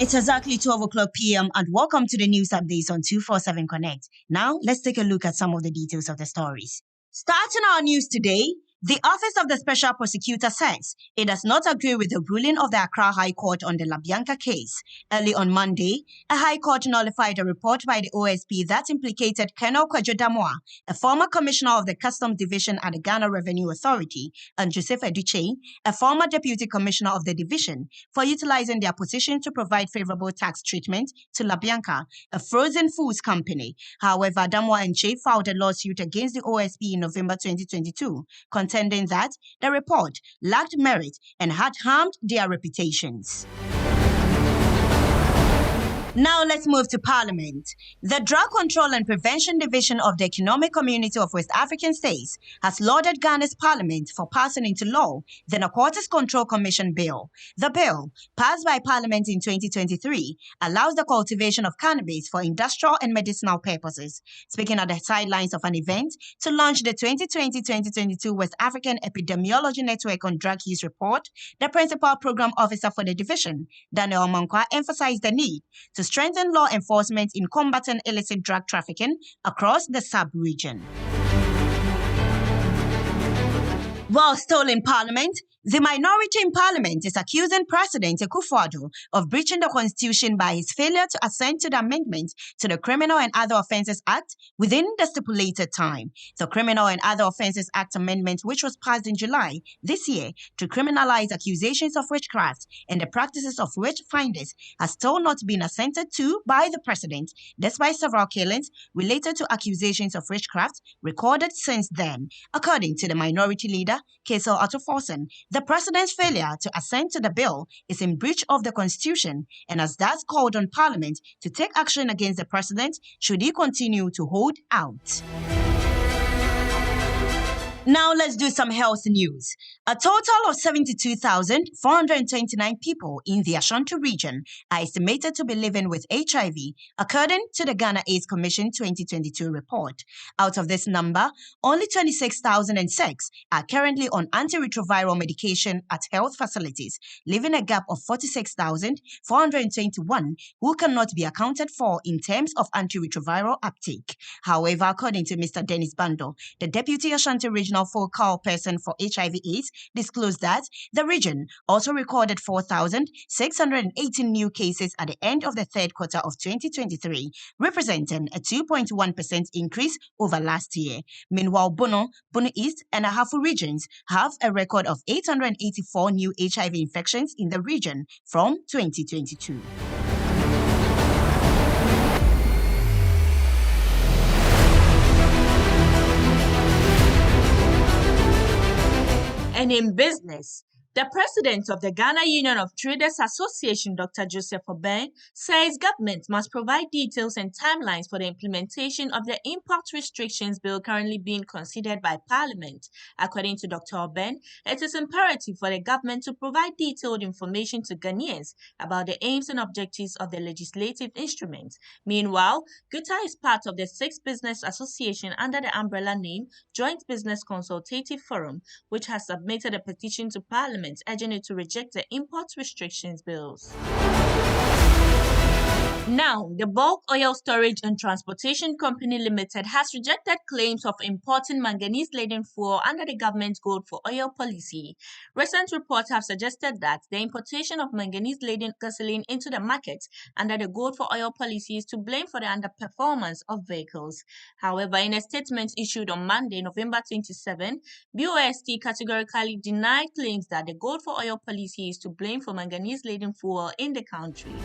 It's exactly 12 o'clock p.m. and welcome to the news updates on 247 Connect. Now, let's take a look at some of the details of the stories. Starting our news today, the Office of the Special Prosecutor says it does not agree with the ruling of the Accra High Court on the LaBianca case. Early on Monday, a High Court nullified a report by the OSP that implicated Colonel Kwadwo Damoah, a former commissioner of the Customs Division at the Ghana Revenue Authority, and Joseph Eduche, a former deputy commissioner of the division, for utilizing their position to provide favorable tax treatment to LaBianca, a frozen foods company. However, Damoah and Che filed a lawsuit against the OSP in November 2022, contending that the report lacked merit and had harmed their reputations. Now let's move to Parliament. The Drug Control and Prevention Division of the Economic Community of West African States has lauded Ghana's Parliament for passing into law the Narcotics Control Commission Bill. The bill, passed by Parliament in 2023, allows the cultivation of cannabis for industrial and medicinal purposes. Speaking at the sidelines of an event to launch the 2020-2022 West African Epidemiology Network on Drug Use Report, the Principal Program Officer for the division, Daniel Mankwa, emphasized the need to strengthen law enforcement in combating illicit drug trafficking across the sub-region. While still in Parliament, the minority in Parliament is accusing President Akufo-Addo of breaching the Constitution by his failure to assent to the amendment to the Criminal and Other Offences Act within the stipulated time. The Criminal and Other Offences Act amendment, which was passed in July this year to criminalize accusations of witchcraft and the practices of witch-finders, has still not been assented to by the President, despite several killings related to accusations of witchcraft recorded since then. According to the minority leader, Kesel Atoforsen, the President's failure to assent to the bill is in breach of the Constitution and has thus called on Parliament to take action against the President should he continue to hold out. Now let's do some health news. A total of 72,429 people in the Ashanti Region are estimated to be living with HIV, according to the Ghana AIDS Commission 2022 report. Out of this number, only 26,006 are currently on antiretroviral medication at health facilities, leaving a gap of 46,421 who cannot be accounted for in terms of antiretroviral uptake. However, according to Mr. Dennis Bando, the Deputy Ashanti Regional focal person for HIV/AIDS, disclosed that the region also recorded 4,618 new cases at the end of the third quarter of 2023, representing a 2.1% increase over last year. Meanwhile, Bono East, and Ahafo regions have a record of 884 new HIV infections in the region from 2022. And in business, the president of the Ghana Union of Traders Association, Dr. Joseph Oben, says government must provide details and timelines for the implementation of the import restrictions bill currently being considered by Parliament. According to Dr. Oben, it is imperative for the government to provide detailed information to Ghanaians about the aims and objectives of the legislative instrument. Meanwhile, GUTA is part of the sixth business association under the umbrella name Joint Business Consultative Forum, which has submitted a petition to Parliament urging it to reject the import restrictions bills. Now, the Bulk Oil Storage and Transportation Company Limited has rejected claims of importing manganese-laden fuel under the government's Gold for Oil policy. Recent reports have suggested that the importation of manganese-laden gasoline into the market under the Gold for Oil policy is to blame for the underperformance of vehicles. However, in a statement issued on Monday, November 27, BOST categorically denied claims that the Gold for Oil policy is to blame for manganese-laden fuel in the country.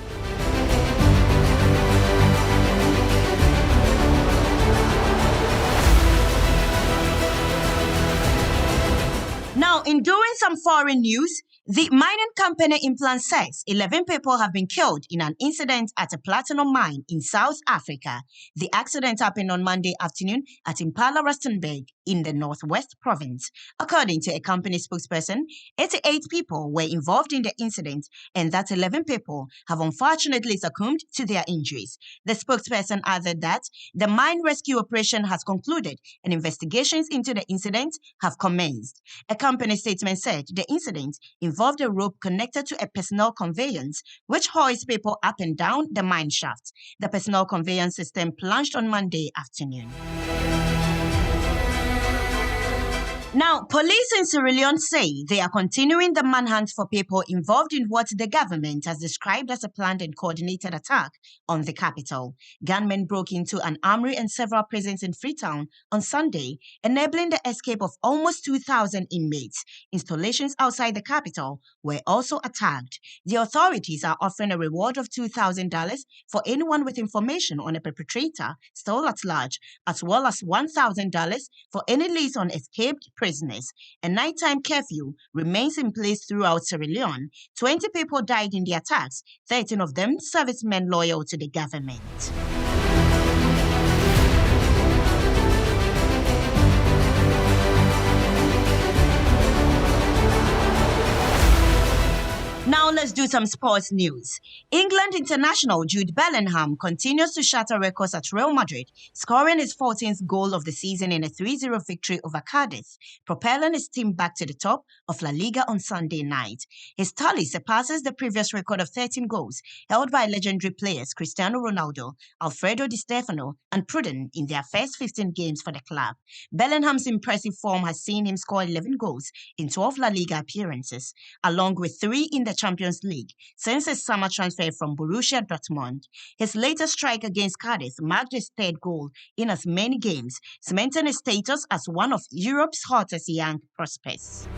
Now, in doing some foreign news, the mining company Implant says 11 people have been killed in an incident at a platinum mine in South Africa. The accident happened on Monday afternoon at Impala Rustenburg in the Northwest Province. According to a company spokesperson, 88 people were involved in the incident and that 11 people have unfortunately succumbed to their injuries. The spokesperson added that the mine rescue operation has concluded and investigations into the incident have commenced. A company statement said the incident involved involved a rope connected to a personnel conveyance, which hoists people up and down the mine shaft. The personnel conveyance system plunged on Monday afternoon. Now, police in Sierra Leone say they are continuing the manhunt for people involved in what the government has described as a planned and coordinated attack on the capital. Gunmen broke into an armory and several prisons in Freetown on Sunday, enabling the escape of almost 2,000 inmates. Installations outside the capital were also attacked. The authorities are offering a reward of $2,000 for anyone with information on a perpetrator still at large, as well as $1,000 for any leads on escaped prisoners. A nighttime curfew remains in place throughout Sierra Leone. 20 people died in the attacks, 13 of them servicemen loyal to the government. Now let's do some sports news. England international Jude Bellingham continues to shatter records at Real Madrid, scoring his 14th goal of the season in a 3-0 victory over Cardiff, propelling his team back to the top of La Liga on Sunday night. His tally surpasses the previous record of 13 goals held by legendary players Cristiano Ronaldo, Alfredo Di Stefano, and Pruden in their first 15 games for the club. Bellingham's impressive form has seen him score 11 goals in 12 La Liga appearances, along with 3 in the Champions League since his summer transfer from Borussia Dortmund. His latest strike against Cardiff marked his 3rd goal in as many games, cementing his status as one of Europe's hottest young prospects.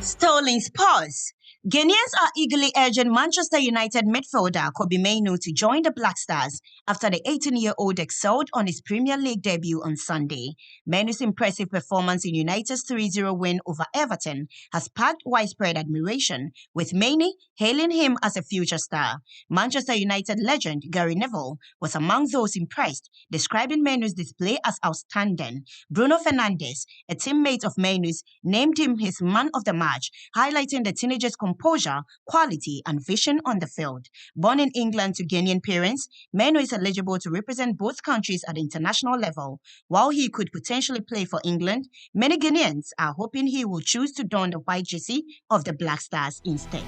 Stolen Spurs. Ghanaians are eagerly urging Manchester United midfielder Kobbie Mainoo to join the Black Stars after the 18-year-old excelled on his Premier League debut on Sunday. Mainoo's impressive performance in United's 3-0 win over Everton has sparked widespread admiration, with many hailing him as a future star. Manchester United legend Gary Neville was among those impressed, describing Mainoo's display as outstanding. Bruno Fernandes, a teammate of Mainoo's, named him his man of the match, highlighting the teenager's composure, quality, and vision on the field. Born in England to Ghanaian parents, Mainoo is eligible to represent both countries at the international level. While he could potentially play for England, many Ghanaians are hoping he will choose to don the white jersey of the Black Stars instead.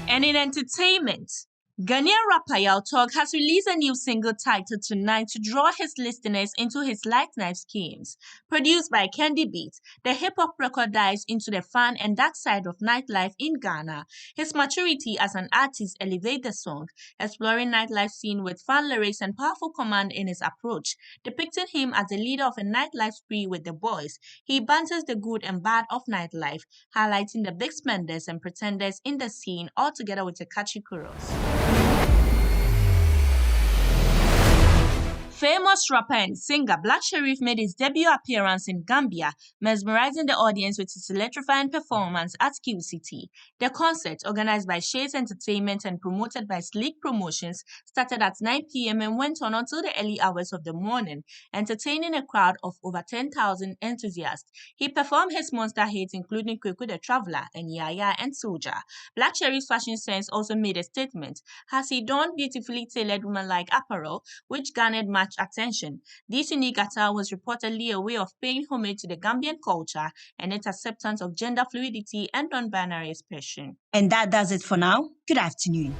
And in entertainment, Ghanaian rapper Yaw Tog has released a new single titled Tonight to draw his listeners into his lifetime schemes. Produced by Candy Beats, the hip-hop record dives into the fun and dark side of nightlife in Ghana. His maturity as an artist elevates the song, exploring nightlife scene with fun lyrics and powerful command in his approach. Depicting him as the leader of a nightlife spree with the boys, he banters the good and bad of nightlife, highlighting the big spenders and pretenders in the scene, all together with a catchy chorus. Famous rapper and singer Black Sherif made his debut appearance in Gambia, mesmerizing the audience with his electrifying performance at QCT. The concert, organized by Shades Entertainment and promoted by Sleek Promotions, started at 9 p.m. and went on until the early hours of the morning, entertaining a crowd of over 10,000 enthusiasts. He performed his monster hits including Kweku the Traveler and Yaya and Soja. Black Sherif's fashion sense also made a statement, as he donned beautifully tailored woman-like apparel, which garnered much attention. This unique attire was reportedly a way of paying homage to the Gambian culture and its acceptance of gender fluidity and non-binary expression. And that does it for now. Good afternoon.